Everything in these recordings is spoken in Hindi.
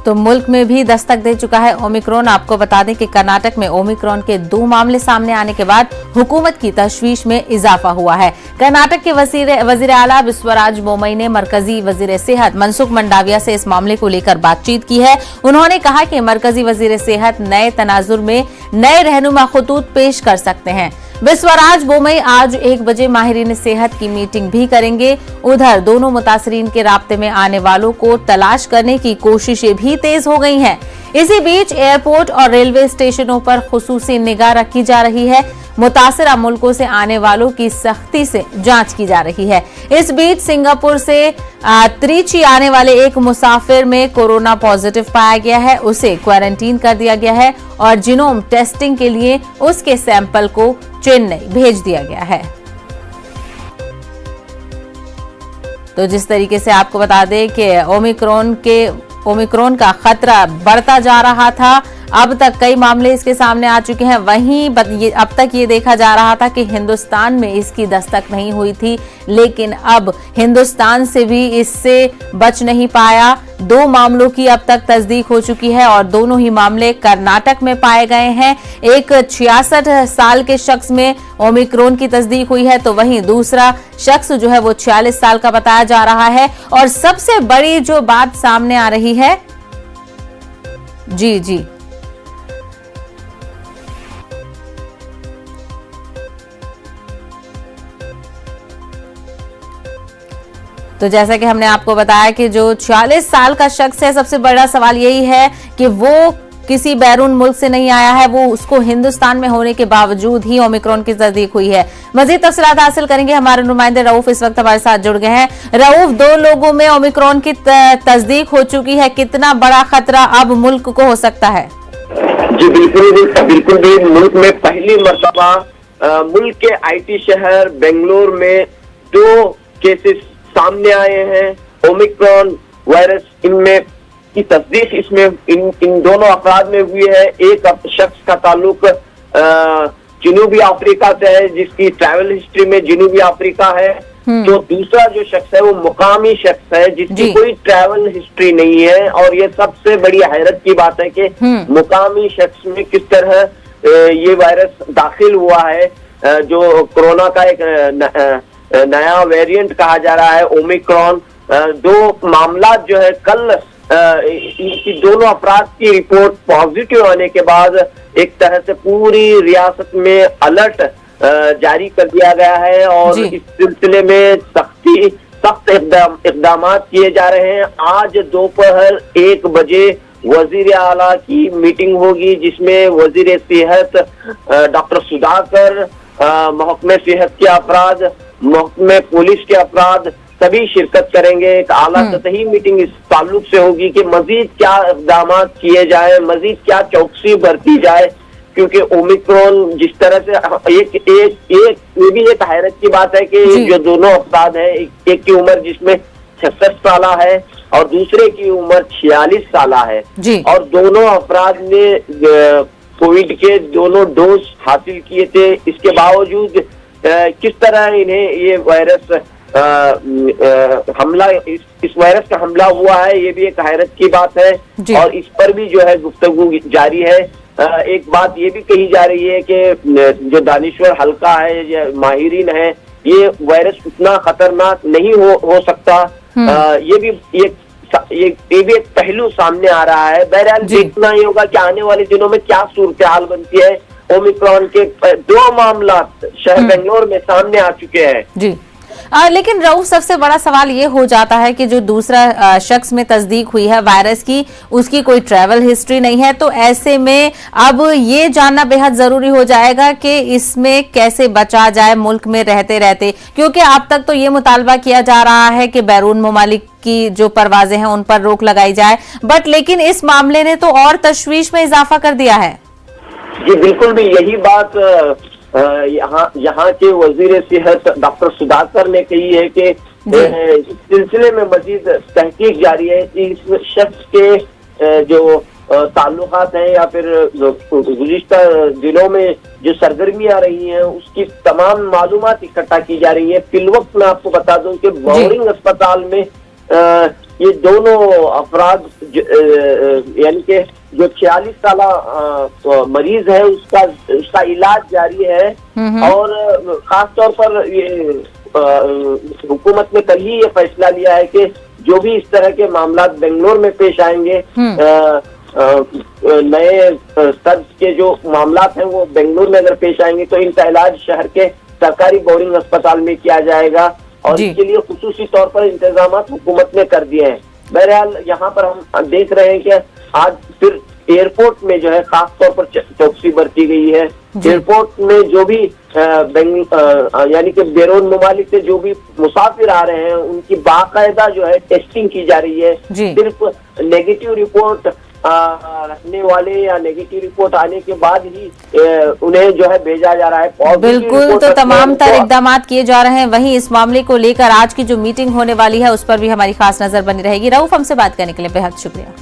तो मुल्क में भी दस्तक दे चुका है ओमिक्रॉन। आपको बता दें कि कर्नाटक में ओमिक्रॉन के 2 मामले सामने आने के बाद हुकूमत की तशवीश में इजाफा हुआ है। कर्नाटक के वजीर आला बिस्वराज बोमई ने मरकजी वजीर सेहत मनसुख मंडाविया से इस मामले को लेकर बातचीत की है। उन्होंने कहा कि मरकजी वजीर सेहत नए तनाजुर में नए रहनुमा खतूत पेश कर सकते हैं। बिस्वराज बोमई आज 1 बजे माहिरीन सेहत की मीटिंग भी करेंगे। उधर दोनों मुतासरीन के राब्ते में आने वालों को तलाश करने की कोशिशें भी तेज हो गई हैं। इसी बीच एयरपोर्ट और रेलवे स्टेशनों पर खुसूसी निगाह रखी जा रही है। मुतासरा मुल्कों से आने वालों की सख्ती से जांच की जा रही है। इस बीच सिंगापुर से त्रिची आने वाले एक मुसाफिर में कोरोना पॉजिटिव पाया गया है। उसे क्वारंटीन कर दिया गया है और जीनोम टेस्टिंग के लिए उसके सैंपल को चेन्नई भेज दिया गया है। तो जिस तरीके से आपको बता दें कि ओमिक्रॉन का खतरा बढ़ता जा रहा था, अब तक कई मामले इसके सामने आ चुके हैं। वहीं अब तक ये देखा जा रहा था कि हिंदुस्तान में इसकी दस्तक नहीं हुई थी, लेकिन अब हिंदुस्तान से भी इससे बच नहीं पाया। 2 मामलों की अब तक तस्दीक हो चुकी है और दोनों ही मामले कर्नाटक में पाए गए हैं। एक 66 साल के शख्स में ओमिक्रॉन की तस्दीक हुई है, तो वहीं दूसरा शख्स जो है वो 46 साल का बताया जा रहा है। और सबसे बड़ी जो बात सामने आ रही है, जी तो जैसा कि हमने आपको बताया कि जो 46 साल का शख्स है, सबसे बड़ा सवाल यही है कि वो किसी बैरून मुल्क से नहीं आया है, वो उसको हिंदुस्तान में होने के बावजूद ही ओमिक्रॉन की तस्दीक हुई है। मजीद तफसीलात हासिल करेंगे, हमारे नुमाइंदे रऊफ इस वक्त हमारे साथ जुड़ गए हैं। रऊफ, 2 लोगों में ओमिक्रॉन की तस्दीक हो चुकी है, कितना बड़ा खतरा अब मुल्क को हो सकता है? जी बिल्कुल भी मुल्क में पहली मर्तबा मुल्क के IT शहर बेंगलोर में 2 केसेस सामने आए हैं ओमिक्रॉन वायरस। इनमें की तस्दीक इसमें इन दोनों अफराद में हुई है। एक शख्स का ताल्लुक जनूबी अफ्रीका से है, जिसकी ट्रैवल हिस्ट्री में जनूबी अफ्रीका है। तो दूसरा जो शख्स है वो मुकामी शख्स है, जिसकी कोई ट्रैवल हिस्ट्री नहीं है। और ये सबसे बड़ी हैरत की बात है कि मुकामी शख्स में किस तरह ये वायरस दाखिल हुआ है। जो कोरोना का एक नया वेरिएंट कहा जा रहा है ओमिक्रॉन। 2 मामला जो है कल इनकी दोनों अफराद की रिपोर्ट पॉजिटिव आने के बाद एक तरह से पूरी रियासत में अलर्ट जारी कर दिया गया है और इस सिलसिले में सख्त इक़दाम किए जा रहे हैं। आज दोपहर 1 बजे वजीर आला की मीटिंग होगी, जिसमें वजीर सेहत डॉक्टर सुधाकर, महकमे सेहत के अफराद, महकमे पुलिस के अफराद सभी शिरकत करेंगे। एक आला सतही मीटिंग इस ताल्लुक से होगी कि मजीद क्या इक़दाम किए जाए, मजीद क्या चौकसी बरती जाए, क्योंकि ओमिक्रॉन जिस तरह से ये भी एक हैरत की बात है कि जो दोनों अफराद हैं, एक की उम्र जिसमें 66 साल है और दूसरे की उम्र 46 साल है और दोनों अफराद ने कोविड के दोनों डोज हासिल किए थे। इसके बावजूद किस तरह इन्हें ये वायरस हमला इस वायरस का हमला हुआ है, ये भी एक हैरत की बात है और इस पर भी जो है गुफ्तगू जारी है। एक बात ये भी कही जा रही है कि जो दानिश्वर हल्का है या माहिरीन है, ये वायरस उतना खतरनाक नहीं हो सकता। ये भी एक पहलू सामने आ रहा है। बहरहाल देखना ही होगा कि आने वाले दिनों में क्या सूरत हाल बनती है। ओमिक्रॉन के 2 मामला शहर बेंगलोर में सामने आ चुके हैं। जी लेकिन रऊफ, सबसे बड़ा सवाल ये हो जाता है कि जो दूसरा शख्स में तस्दीक हुई है वायरस की, उसकी कोई ट्रैवल हिस्ट्री नहीं है। तो ऐसे में अब ये जानना बेहद जरूरी हो जाएगा कि इसमें कैसे बचा जाए मुल्क में रहते रहते, क्योंकि अब तक तो ये मुतालबा किया जा रहा है कि बैरून ममालिक की जो परवाजें हैं उन पर रोक लगाई जाए, लेकिन इस मामले ने तो और तशवीश में इजाफा कर दिया है। जी बिल्कुल भी यही बात यहाँ के वजीर सेहत डॉक्टर सुधाकर ने कही है कि इस सिलसिले में मजीद तहकीक जारी है कि इस शख्स के जो ताल्लुकात हैं या फिर गुज़िश्ता दिनों में जो सरगर्मियां रही हैं उसकी तमाम मालूमात इकट्ठा की जा रही है। फिलवक्त मैं आपको बता दूं कि बोरिंग अस्पताल में ये दोनों अफराद यानी कि जो 46 साल मरीज है उसका इलाज जारी है। और खास तौर पर ये हुकूमत ने कल ही ये फैसला लिया है कि जो भी इस तरह के मामला बेंगलोर में पेश आएंगे, नए स्तर के जो मामला हैं वो बेंगलुरु में अगर पेश आएंगे तो इनका इलाज शहर के सरकारी बोर्डिंग अस्पताल में किया जाएगा और इसके लिए खुसूसी तौर पर इंतजाम हुकूमत ने कर दिए हैं। बहरहाल यहाँ पर हम देख रहे हैं कि आज फिर एयरपोर्ट में जो है खास तौर पर चौकसी बरती गई है। एयरपोर्ट में जो भी यानी कि बैरून मुमालिक से जो भी मुसाफिर आ रहे हैं उनकी बाकायदा जो है टेस्टिंग की जा रही है। सिर्फ नेगेटिव रिपोर्ट रखने वाले या नेगेटिव रिपोर्ट आने के बाद ही उन्हें जो है भेजा जा रहा है। बिल्कुल, तो तमाम तर इकदाम किए जा रहे हैं। वहीं इस मामले को लेकर आज की जो मीटिंग होने वाली है उस पर भी हमारी खास नजर बनी रहेगी। रऊफ, हमसे बात करने के लिए बेहद शुक्रिया।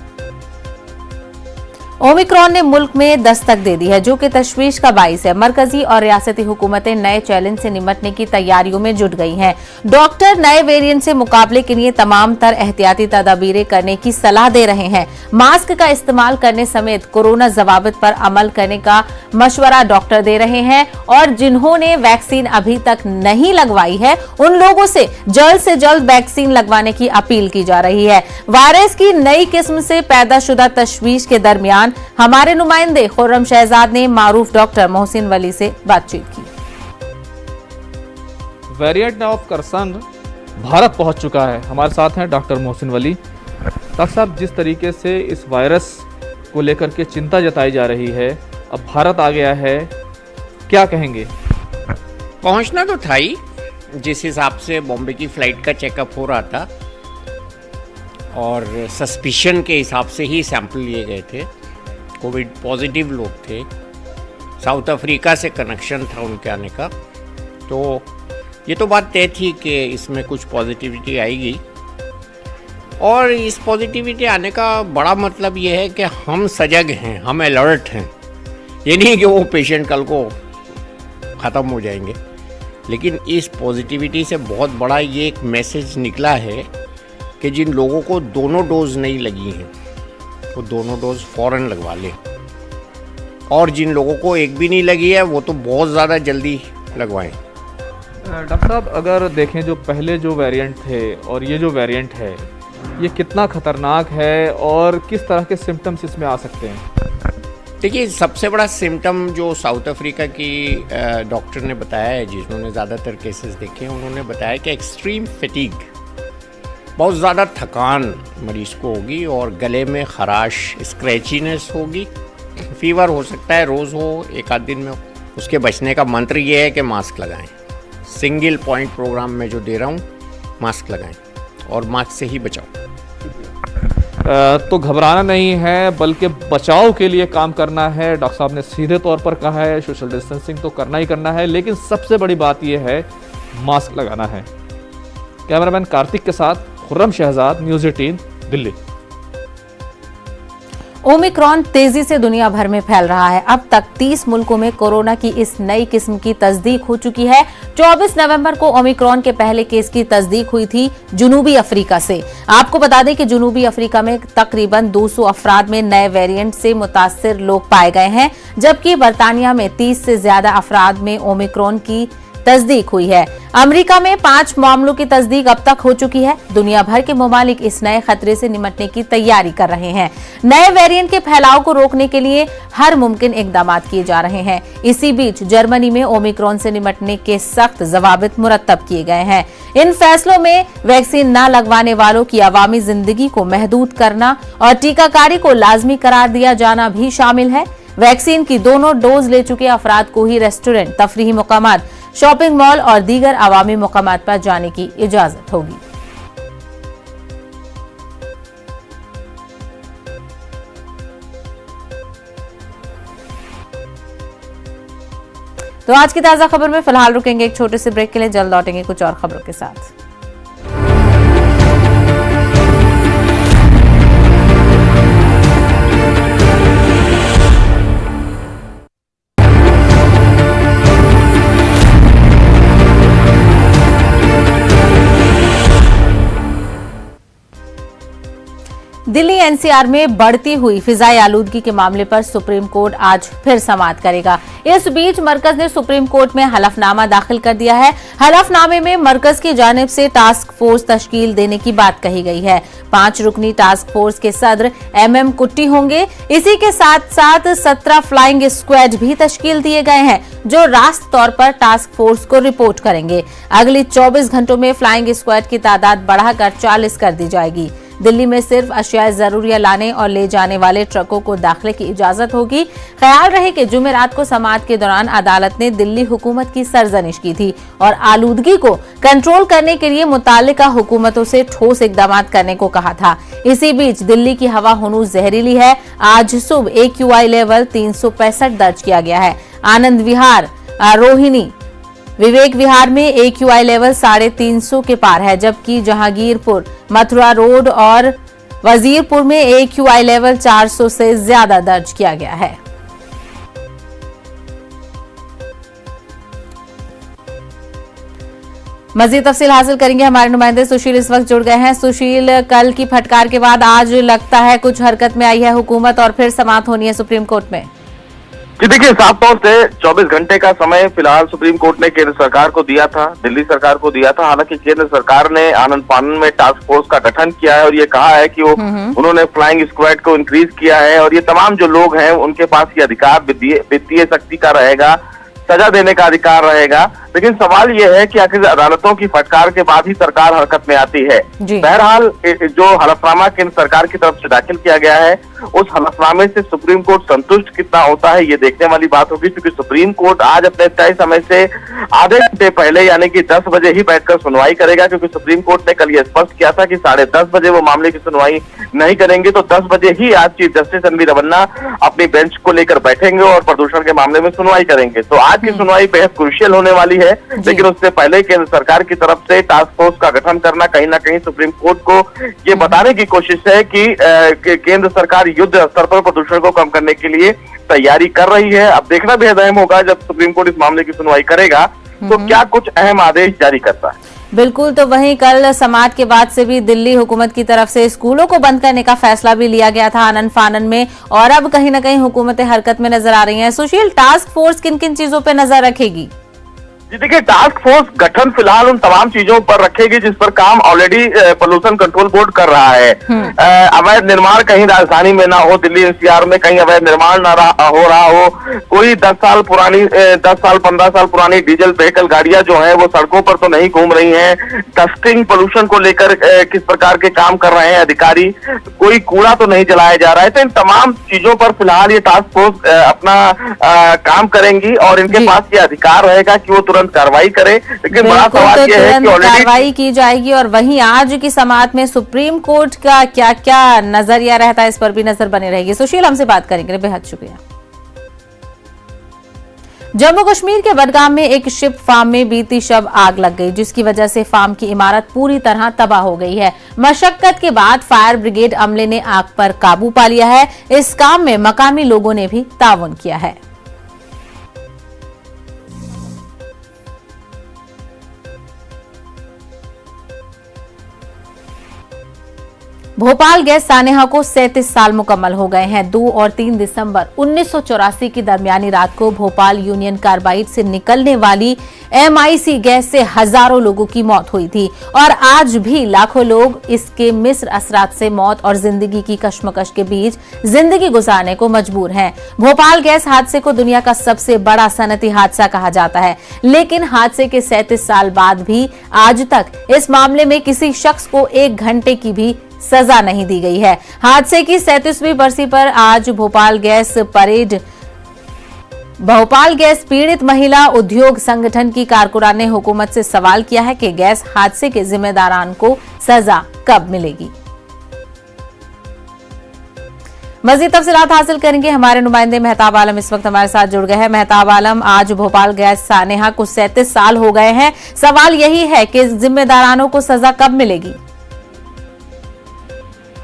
ओमिक्रॉन ने मुल्क में दस्तक दे दी है, जो कि तशवीश का बाइस है। मरकजी और रियासती हुकूमतें नए चैलेंज से निपटने की तैयारियों में जुट गई हैं। डॉक्टर नए वेरिएंट से मुकाबले के लिए तमाम तर एहतियाती तदाबीरें करने की सलाह दे रहे हैं। मास्क का इस्तेमाल करने समेत कोरोना जवाबित पर अमल करने का मशवरा डॉक्टर दे रहे हैं और जिन्होंने वैक्सीन अभी तक नहीं लगवाई है उन लोगों से जल्द वैक्सीन लगवाने की अपील की जा रही है। वायरस की नई किस्म से पैदाशुदा तशवीश के दरमियान हमारे नुमाइंदे खुर्रम शहजाद ने मारूफ डॉक्टर मोहसिन वली से बातचीत की। वेरिएंट ऑफ कंसर्न भारत पहुंच चुका है। हमारे साथ हैं डॉक्टर मोहसिन वली। डॉक्टर साहब, जिस तरीके से इस वायरस को लेकर के चिंता जताई जा रही है, अब भारत आ गया है, क्या कहेंगे? पहुंचना तो था ही, जिस हिसाब से बॉम्बे की फ्लाइट का चेकअप हो रहा था और सस्पिशन के हिसाब से ही सैंपल लिए गए थे। कोविड पॉजिटिव लोग थे, साउथ अफ्रीका से कनेक्शन था उनके आने का, तो ये तो बात तय थी कि इसमें कुछ पॉजिटिविटी आएगी। और इस पॉजिटिविटी आने का बड़ा मतलब ये है कि हम सजग हैं, हम अलर्ट हैं। ये नहीं कि वो पेशेंट कल को ख़त्म हो जाएंगे, लेकिन इस पॉजिटिविटी से बहुत बड़ा ये एक मैसेज निकला है कि जिन लोगों को दोनों डोज नहीं लगी हैं वो दोनों डोज फ़ौरन लगवा लें, और जिन लोगों को एक भी नहीं लगी है वो तो बहुत ज़्यादा जल्दी लगवाएं। डॉक्टर साहब, अगर देखें जो पहले जो वेरिएंट थे और ये जो वेरिएंट है, ये कितना खतरनाक है और किस तरह के सिम्टम्स इसमें आ सकते हैं? देखिए, सबसे बड़ा सिम्टम जो साउथ अफ्रीका की डॉक्टर ने बताया है, जिन्होंने ज़्यादातर केसेस देखे हैं, उन्होंने बताया कि एक्सट्रीम फटीग, बहुत ज़्यादा थकान मरीज़ को होगी और गले में खराश, स्क्रैचीनेस होगी, फीवर हो सकता है, रोज़ हो, एक आध दिन में हो। उसके बचने का मंत्र ये है कि मास्क लगाएं। सिंगल पॉइंट प्रोग्राम में जो दे रहा हूँ, मास्क लगाएं और मास्क से ही बचाओ। तो घबराना नहीं है, बल्कि बचाव के लिए काम करना है। डॉक्टर साहब ने सीधे तौर पर कहा है सोशल डिस्टेंसिंग तो करना ही करना है, लेकिन सबसे बड़ी बात यह है मास्क लगाना है। कैमरामैन कार्तिक के साथ खुर्रम शहजाद, न्यूज़ 18, दिल्ली। ओमिक्रॉन तेजी से दुनिया भर में फैल रहा है। अब तक 30 मुल्कों में कोरोना की इस नई किस्म की तस्दीक हो चुकी है। 24 नवंबर को ओमिक्रॉन के पहले केस की तस्दीक हुई थी जनूबी अफ्रीका से। आपको बता दें कि जनूबी अफ्रीका में तकरीबन 200 अफराद में नए वेरिएंट से मुतासिर लोग पाए गए हैं, जबकि बरतानिया में 30 से ज्यादा अफराद में ओमिक्रॉन की तस्दीक हुई है। अमेरिका में 5 मामलों की तस्दीक अब तक हो चुकी है। दुनिया भर के ममालिक इस नए खतरे से निपटने की तैयारी कर रहे हैं। नए वेरिएंट के फैलाव को रोकने के लिए हर मुमकिन इकदाम किए जा रहे हैं। इसी बीच जर्मनी में ओमिक्रॉन से निपटने के सख्त जवाबित मुरत्तब किए गए हैं। इन फैसलों में वैक्सीन न लगवाने वालों की अवामी जिंदगी को महदूद करना और टीकाकारी को लाजमी करार दिया जाना भी शामिल है। वैक्सीन की दोनों डोज ले चुके अफराद को ही रेस्टोरेंट, तफरीही मुकामात, शॉपिंग मॉल और दीगर अवामी मुकामात पर जाने की इजाजत होगी। तो आज की ताजा खबर में फिलहाल रुकेंगे एक छोटे से ब्रेक के लिए, जल्द लौटेंगे कुछ और खबरों के साथ। दिल्ली एनसीआर में बढ़ती हुई फिजाई आलूदगी के मामले पर सुप्रीम कोर्ट आज फिर समाअत करेगा। इस बीच मरकज ने सुप्रीम कोर्ट में हलफनामा दाखिल कर दिया है। हलफनामे में मरकज की जानिब से टास्क फोर्स तश्कील देने की बात कही गई है। 5 रुकनी टास्क फोर्स के सदर MM कुट्टी होंगे। इसी के साथ साथ 17 फ्लाइंग स्क्वाड भी तश्कील दिए गए हैं, जो रास्त तौर पर टास्क फोर्स को रिपोर्ट करेंगे। अगली 24 घंटों में फ्लाइंग स्क्वाड की तादाद बढ़ाकर 40 कर दी जाएगी। दिल्ली में सिर्फ अशियाए जरूरिया लाने और ले जाने वाले ट्रकों को दाखिले की इजाजत होगी। ख्याल रहे कि जुमेरात को समाअत के दौरान अदालत ने दिल्ली हुकूमत की सरजनिश की थी और आलूदगी को कंट्रोल करने के लिए मुताल्लिका हुकूमतों से ठोस इकदाम करने को कहा था। इसी बीच दिल्ली की हवा हुनूस जहरीली है। आज सुबह AQI लेवल 365 दर्ज किया गया है। आनंद विहार, रोहिणी, विवेक विहार में AQI लेवल 350 के पार है, जबकि जहांगीरपुर, मथुरा रोड और वजीरपुर में AQI लेवल 400 से ज्यादा दर्ज किया गया है। मजीद तफसील हासिल करेंगे, हमारे नुमाइंदे सुशील इस वक्त जुड़ गए हैं। सुशील, कल की फटकार के बाद आज लगता है कुछ हरकत में आई है हुकूमत और फिर समाअत होनी है सुप्रीम कोर्ट में। जी देखिए, साफ तौर से 24 घंटे का समय फिलहाल सुप्रीम कोर्ट ने केंद्र सरकार को दिया था, दिल्ली सरकार को दिया था। हालांकि केंद्र सरकार ने आनंद फानन में टास्क फोर्स का गठन किया है और ये कहा है कि उन्होंने फ्लाइंग स्क्वाड को इंक्रीज किया है और ये तमाम जो लोग हैं उनके पास ये अधिकार वित्तीय शक्ति का रहेगा, सजा देने का अधिकार रहेगा। लेकिन सवाल यह है कि आखिर अदालतों की फटकार के बाद ही सरकार हरकत में आती है। बहरहाल जो हलफनामा केंद्र सरकार की तरफ से दाखिल किया गया है, उस हलफनामे से सुप्रीम कोर्ट संतुष्ट कितना होता है ये देखने वाली बात होगी, क्योंकि सुप्रीम कोर्ट आज अपने तय समय से आधे घंटे पहले यानी कि 10 बजे ही बैठकर सुनवाई करेगा। क्योंकि सुप्रीम कोर्ट ने कल ये स्पष्ट किया था कि 10:30 बजे वो मामले की सुनवाई नहीं करेंगे, तो 10 बजे ही आज चीफ जस्टिस एनवी रमन्ना अपनी बेंच को लेकर बैठेंगे और प्रदूषण के मामले में सुनवाई करेंगे। तो आज की सुनवाई बेहद क्रूशियल होने वाली है। लेकिन उससे पहले केंद्र सरकार की तरफ से टास्क फोर्स का गठन करना कहीं ना कहीं सुप्रीम कोर्ट को ये बताने की कोशिश है कि केंद्र सरकार युद्ध स्तर पर प्रदूषण को कम करने के लिए तैयारी कर रही है। अब देखना बेहद अहम होगा जब सुप्रीम कोर्ट इस मामले की सुनवाई करेगा तो क्या कुछ अहम आदेश जारी करता है। बिल्कुल, तो वहीं कल समाअत के बाद से भी दिल्ली हुकूमत की तरफ से स्कूलों को बंद करने का फैसला भी लिया गया था आनंद फानन में, और अब कहीं ना कहीं हुकूमतें हरकत में नजर आ रही हैं। सुशील, टास्क फोर्स किन किन चीजों पर नजर रखेगी? जी देखिए, टास्क फोर्स गठन फिलहाल उन तमाम चीजों पर रखेगी जिस पर काम ऑलरेडी पोल्यूशन कंट्रोल बोर्ड कर रहा है। अवैध निर्माण कहीं राजधानी में ना हो, दिल्ली NCR में कहीं अवैध निर्माण ना हो रहा हो, कोई 10 साल 15 साल पुरानी डीजल व्हीकल गाड़ियां जो है वो सड़कों पर तो नहीं घूम रही हैं। डस्टिंग पोल्यूशन को लेकर किस प्रकार के काम कर रहे हैं अधिकारी, कोई कूड़ा तो नहीं जलाया जा रहा है। तो इन तमाम चीजों पर फिलहाल ये टास्क फोर्स अपना काम करेंगी और इनके पास ये अधिकार रहेगा कि वो तुरंत कार्रवाई करे। लेकिन बड़ा सवाल यह है कि ऑलरेडी कार्रवाई की जाएगी। और वहीं आज की समाअत में सुप्रीम कोर्ट का क्या क्या नजरिया रहता है, इस पर भी नजर बनी रहेगी। सुशील, हमसे बात करेंगे, बेहद शुक्रिया। जम्मू कश्मीर के बडगाम में एक शिप फार्म में बीती शब आग लग गई, जिसकी वजह से फार्म की इमारत पूरी तरह तबाह हो गई है। मशक्कत के बाद फायर ब्रिगेड अमले ने आग पर काबू पा लिया है। इस काम में मकामी लोगों ने भी ताउन किया है। भोपाल गैस सानेहा को 37 साल मुकम्मल हो गए हैं। 2 और 3 दिसंबर 1984 की दरमियानी रात को भोपाल यूनियन कार्बाइड से निकलने वाली MIC गैस से हजारों लोगों की मौत हुई थी और आज भी लाखों लोग इसके मिस्र असरात से मौत और जिंदगी की कश्मकश के बीच जिंदगी गुजारने को मजबूर हैं। भोपाल गैस हादसे को दुनिया का सबसे बड़ा सनती हादसा कहा जाता है, लेकिन हादसे के 37 साल बाद भी आज तक इस मामले में किसी शख्स को 1 घंटे की भी सजा नहीं दी गई है। हादसे की 37वीं बरसी पर आज भोपाल गैस पीड़ित महिला उद्योग संगठन की कारकुनान ने हुकूमत से सवाल किया है कि गैस हादसे के जिम्मेदारान को सजा कब मिलेगी। मजीद तफसीलात हासिल करेंगे, हमारे नुमाइंदे मेहताब आलम इस वक्त हमारे साथ जुड़ गए हैं। मेहताब आलम, आज भोपाल गैस सानेहा को 37 साल हो गए हैं। सवाल यही है कि जिम्मेदारानों को सजा कब मिलेगी?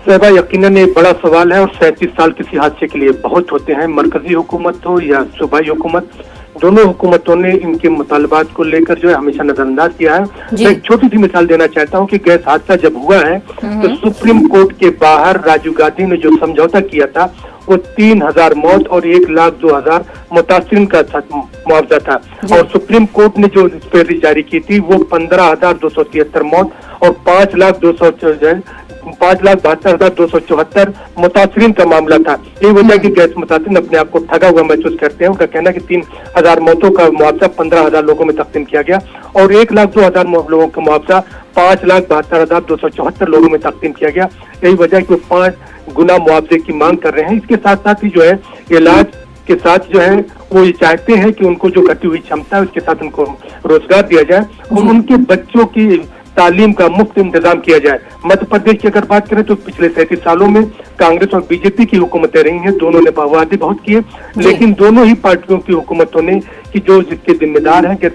सहबा, यकीनन एक बड़ा सवाल है और 37 साल किसी हादसे के लिए बहुत होते हैं। मरकजी हुकूमत हो या सूबाई हुकूमत, दोनों हुकूमतों ने इनके मुतालबात को लेकर जो है हमेशा नजरअंदाज किया है। जी। मैं एक छोटी सी मिसाल देना चाहता हूँ कि गैस हादसा जब हुआ है तो सुप्रीम कोर्ट के बाहर राजीव गांधी ने जो समझौता किया था वो 3,000 मौत और 1,02,000 मुतासिरीन का मुआवजा था, और सुप्रीम कोर्ट ने जो एक्सपायरी जारी की थी वो 15,273 मौत और 5,72,274 मुतासिरीन का मामला था। ये वजह की गैस मुतासिरीन अपने आप को ठगा हुआ महसूस करते हैं। उनका कहना है कि 3,000 मौतों का मुआवजा 15,000 लोगों में तकसीम किया गया और 1,02,000 लोगों का मुआवजा 5,72,274 लोगों में तकसीम किया गया। यही वजह है कि वो 5 गुना मुआवजे की मांग कर रहे हैं। इसके साथ साथ ही जो है इलाज के साथ जो है वो ये चाहते हैं कि उनको जो घटी हुई क्षमता है उसके साथ उनको रोजगार दिया जाए और उनके बच्चों की तालीम का मुफ्त इंतजाम किया जाए। मध्य प्रदेश की अगर बात करें तो पिछले 37 सालों में कांग्रेस और बीजेपी की हुकूमतें रही हैं, दोनों ने वादे बहुत किए, लेकिन दोनों ही पार्टियों की हुकूमतों ने कि जो जिसके जिम्मेदार हैं कि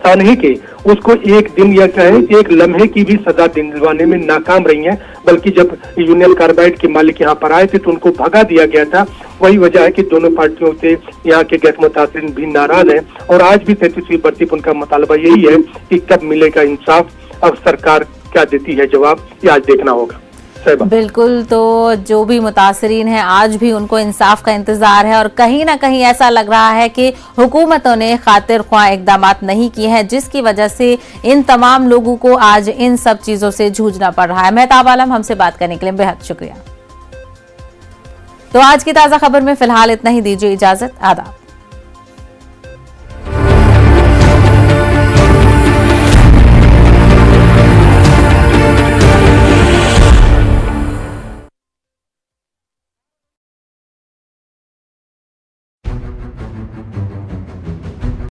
नहीं के उसको एक दिन या कहे एक लम्हे की भी सजा दिलवाने में नाकाम रही हैं। बल्कि जब यूनियन कार्बाइड के मालिक यहाँ पर आए थे तो उनको भगा दिया गया था। वही वजह है कि दोनों पार्टियों से यहाँ के गैस मुतासिरीन भी नाराज हैं और आज भी 33वीं भर्ती पर उनका मुतालबा यही है कि कब मिलेगा इंसाफ। अब सरकार क्या देती है जवाब, ये आज देखना होगा। बिल्कुल, तो जो भी मुतासरीन हैं आज भी उनको इंसाफ का इंतजार है और कहीं ना कहीं ऐसा लग रहा है कि हुकूमतों ने खातिर ख्वाह इकदामात नहीं किए हैं, जिसकी वजह से इन तमाम लोगों को आज इन सब चीजों से जूझना पड़ रहा है। मेहताब आलम, हमसे बात करने के लिए बेहद शुक्रिया। तो आज की ताजा खबर में फिलहाल इतना ही, दीजिए इजाजत, आदाब।